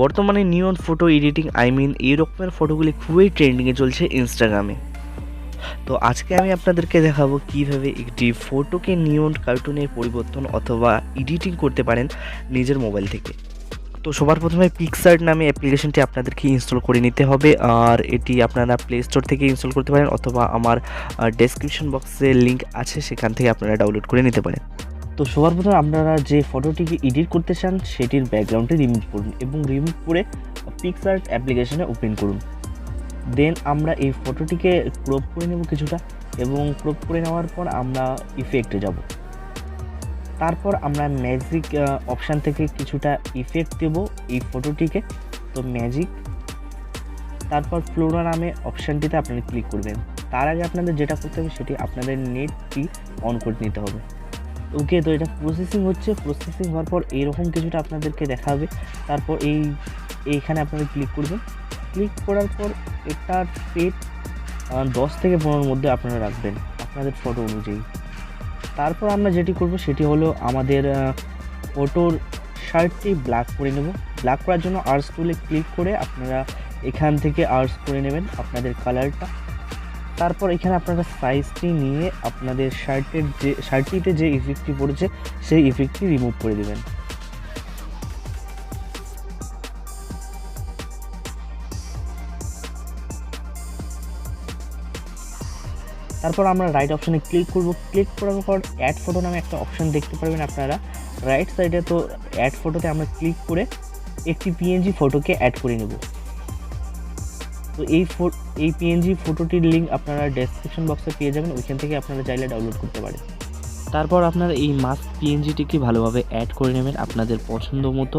বর্তমানে নিয়ন photo editing এই রকমের ফটোগুলি খুবই ট্রেন্ডিংয়ে চলছে ইনস্টাগ্রামে। তো আজকে আমি আপনাদেরকে দেখাবো কিভাবে একটি ফটোকে নিয়ন কার্টুনে পরিবর্তন অথবা এডিটিং করতে পারেন নিজের মোবাইল থেকে। তো সবার প্রথমে পিক্সার্ট নামে অ্যাপ্লিকেশনটি আপনাদেরকে ইনস্টল করে নিতে হবে, আর এটি আপনারা প্লে স্টোর থেকে ইনস্টল করতে পারেন অথবা আমার ডেসক্রিপশন বক্সে লিঙ্ক আছে, সেখান থেকে আপনারা ডাউনলোড করে নিতে পারেন। তো সবার প্রথমে আপনারা যে ফটোটিকে এডিট করতে চান সেটির ব্যাকগ্রাউন্ডটি রিমুভ করুন এবং রিমুভ করে পিক্সার্ট অ্যাপ্লিকেশনে ওপেন করুন। দেন আমরা এই ফটোটিকে ক্রপ করে নেব কিছুটা, এবং ক্রপ করে নেওয়ার পর আমরা ইফেক্টে যাব। তারপর আমরা ম্যাজিক অপশান থেকে কিছুটা ইফেক্ট দেব এই ফটোটিকে। তো ম্যাজিক, তারপর ফ্লোরা নামে অপশানটিতে আপনারা ক্লিক করবেন। তার আগে আপনাদের যেটা করতে হবে সেটি আপনাদের নেটটি অন করে নিতে হবে। ওকে, তো এটা প্রসেসিং হচ্ছে। প্রসেসিং হওয়ার পর এইরকম কিছুটা আপনাদেরকে দেখাবে। তারপর এইখানে আপনারা ক্লিক করবেন। ক্লিক করার পর এটার সেট 10 থেকে 15 মধ্যে আপনারা রাখবেন আপনাদের ফটো অনুযায়ী। তারপর আমরা যেটি করব সেটি হলো আমাদের ফটোর শার্টটি ব্ল্যাক করে নেব। ব্ল্যাক করার জন্য আর্টস টুলে ক্লিক করে আপনারা এখান থেকে আর্টস করে নেবেন আপনাদের কালারটা। তারপর এখানে আপনারা সাইজটি নিয়ে আপনাদের শার্টটিতে যে ইফেক্টটি পড়েছে সেই ইফেক্টটি রিমুভ করে দেবেন। তারপর আমরা রাইট অপশানে ক্লিক করব। ক্লিক করার পর অ্যাড ফটো নামে একটা অপশান দেখতে পারবেন আপনারা রাইট সাইডে। তো অ্যাড ফটোতে আমরা ক্লিক করে একটি পিএনজি ফটোকে অ্যাড করে নেব। তো এই পিএনজি ফটোটির লিঙ্ক আপনারা ডেসক্রিপশন বক্সে পেয়ে যাবেন, ওইখান থেকে আপনারা চাইলে ডাউনলোড করতে পারেন। তারপর আপনারা এই মাস্ক পিএনজিটিকে ভালোভাবে অ্যাড করে নেবেন আপনাদের পছন্দ মতো,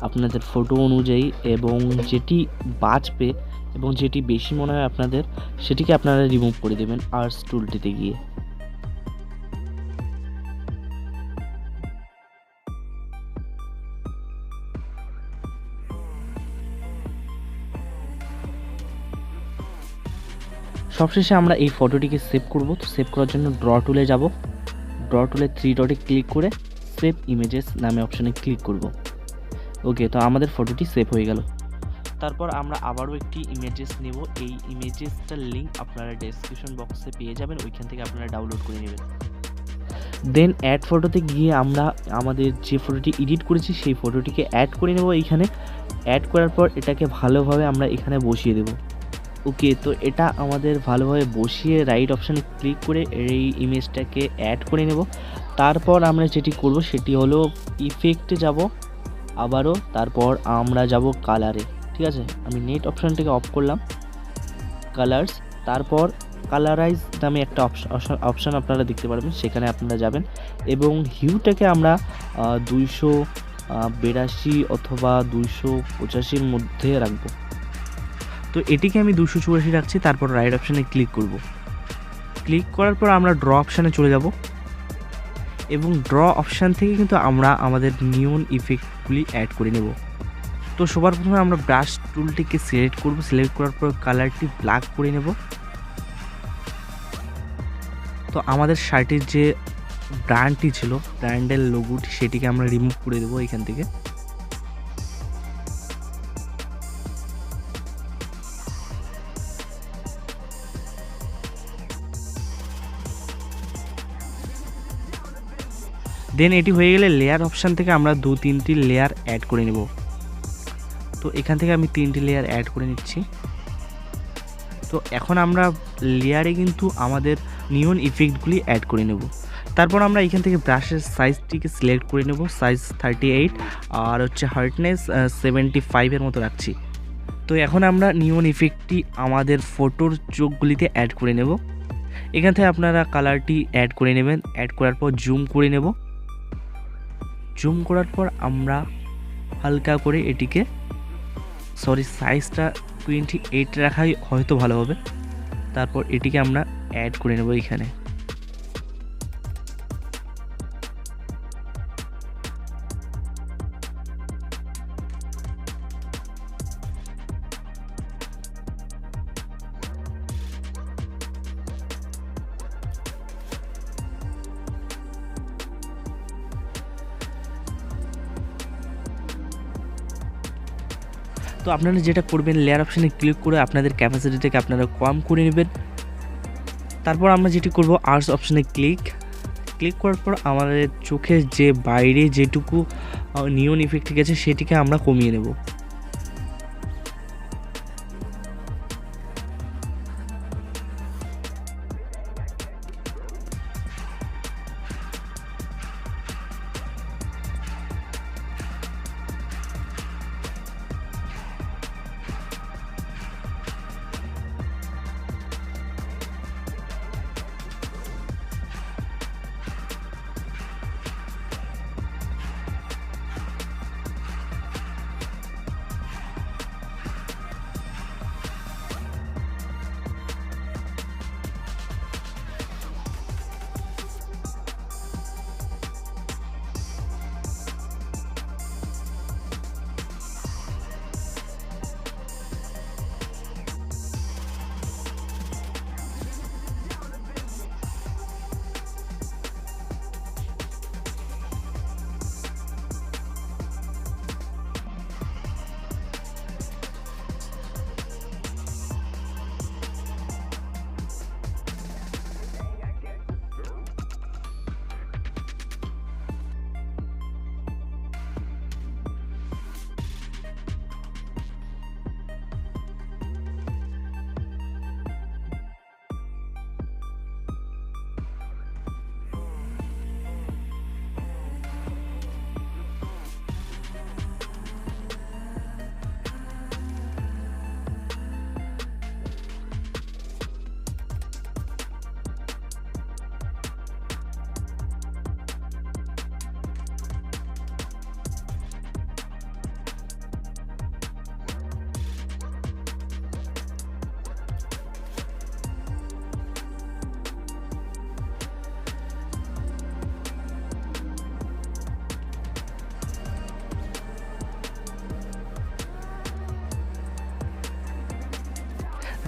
আপনাদের ফটো অনুযায়ী, এবং যেটি বাঁচবে এবং যেটি বেশি মনে হয় আপনাদের সেটিকে আপনারা রিমুভ করে দেবেন আর্টস টুলটিতে গিয়ে। সবশেষে আমরা এই ফটোটিকে সেভ করব। তো সেভ করার জন্য ড্র টুলে যাব। ড্র টুলে 3 ডটে ক্লিক করে সেভ ইমেজেস নামে অপশানে ক্লিক করব। ওকে, তো আমাদের ফটোটি সেভ হয়ে গেল। তারপর আমরা আবারও একটি ইমেজেস নেব। এই ইমেজেসটার লিঙ্ক আপনারা ডেসক্রিপশন বক্সে পেয়ে যাবেন, ওইখান থেকে আপনারা ডাউনলোড করে নেবেন। দেন অ্যাড ফটোতে গিয়ে আমরা আমাদের যে ফটোটি এডিট করেছি সেই ফটোটিকে অ্যাড করে নেব এইখানে। অ্যাড করার পর এটাকে ভালোভাবে আমরা এখানে বসিয়ে দেব। ওকে, তো এটা আমাদের ভালোভাবে বসিয়ে রাইট অপশানে ক্লিক করে এই ইমেজটাকে অ্যাড করে নেব। তারপর আমরা যেটি করব সেটি হলো ইফেক্টে যাব আবারও, তারপর আমরা যাব কালারে। ঠিক আছে, আমি নেট অপশানটাকে অফ করলাম, কালার্স, তারপর কালারাইজ নামে একটা অপশান আপনারা দেখতে পারবেন, সেখানে আপনারা যাবেন এবং হিউটাকে আমরা 282 অথবা 285-র মধ্যে রাখবো। তো এটিকে আমি 284 রাখছি। তারপর রাইট অপশানে ক্লিক করব। ক্লিক করার পর আমরা ড্র অপশানে চলে যাব এবং ড্র অপশান থেকে কিন্তু আমরা আমাদের নিয়ন ইফেক্টগুলি অ্যাড করে নেব। তো সবার প্রথমে আমরা ব্রাশ টুলটিকে সিলেক্ট করব। সিলেক্ট করার পর কালারটি ব্ল্যাক করে নেব। তো আমাদের শার্টের যে ব্র্যান্ডটি ছিল, ব্র্যান্ডের লোগোটি, সেটিকে আমরা রিমুভ করে দেবো এখান থেকে। দেন এটি হয়ে গেলে লেয়ার অপশান থেকে আমরা 2-3টি লেয়ার অ্যাড করে নেব। তো এখান থেকে আমি 3টি লেয়ার অ্যাড করে নিচ্ছি। তো এখন আমরা লেয়ারে কিন্তু আমাদের নিয়ন ইফেক্টগুলি অ্যাড করে নেব। তারপর আমরা এখান থেকে ব্রাশের সাইজটিকে সিলেক্ট করে নেব। সাইজ 38 আর হচ্ছে হার্ডনেস 75-এর মতো রাখছি। তো এখন আমরা নিয়ন ইফেক্টটি আমাদের ফটোর চোখগুলিতে অ্যাড করে নেব। এখান থেকে আপনারা কালারটি অ্যাড করে নেবেন। অ্যাড করার পর জুম করে নেব। জুম করার পর আমরা হালকা করে এটিকে সাইজটা 28 রাখাই হয়তো ভালো হবে। তারপর এটিকে আমরা অ্যাড করে নেব এখানে। তো আপনারা যেটা করবেন, লেয়ার অপশানে ক্লিক করে আপনাদের ক্যাপাসিটিটাকে আপনারা কম করে নেবেন। তারপর আমরা যেটি করব, আর্টস অপশানে ক্লিক করার পর আমাদের চোখের যে বাইরে যেটুকু নিয়ন ইফেক্ট গেছে সেটিকে আমরা কমিয়ে নেব।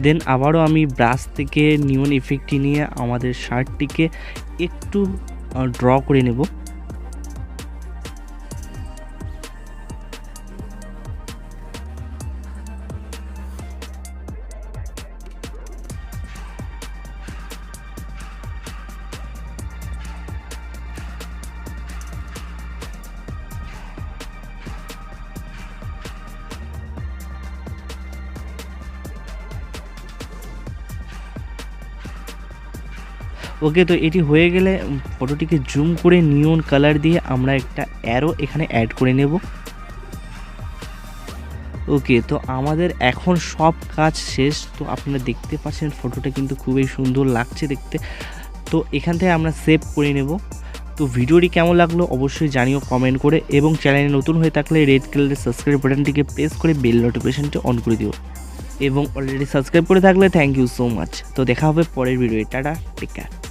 দেন আবারও আমি ব্রাশ থেকে নিয়ন ইফেক্টটি নিয়ে আমাদের শার্টটিকে একটু ড্র করে নেব। ওকে, তো এটি হয়ে গেলে ফটোটিকে জুম করে নিয়ন কালার দিয়ে আমরা একটা অ্যারো এখানে অ্যাড করে নেব। ওকে, তো আমাদের এখন সব কাজ শেষ। তো আপনারা দেখতে পাচ্ছেন ফটোটা কিন্তু খুবই সুন্দর লাগছে দেখতে। তো এখান থেকে আমরা সেভ করে নেব। তো ভিডিওটি কেমন লাগলো অবশ্যই জানিও কমেন্ট করে, এবং চ্যানেলে নতুন হয়ে থাকলে রেড কালারের সাবস্ক্রাইব বাটনটিকে প্রেস করে বেল নোটিফিকেশনটি অন করে দিও, এবং অলরেডি সাবস্ক্রাইব করে থাকলে থ্যাংক ইউ সো মাচ। তো দেখা হবে পরের ভিডিওতে। Tata, take care.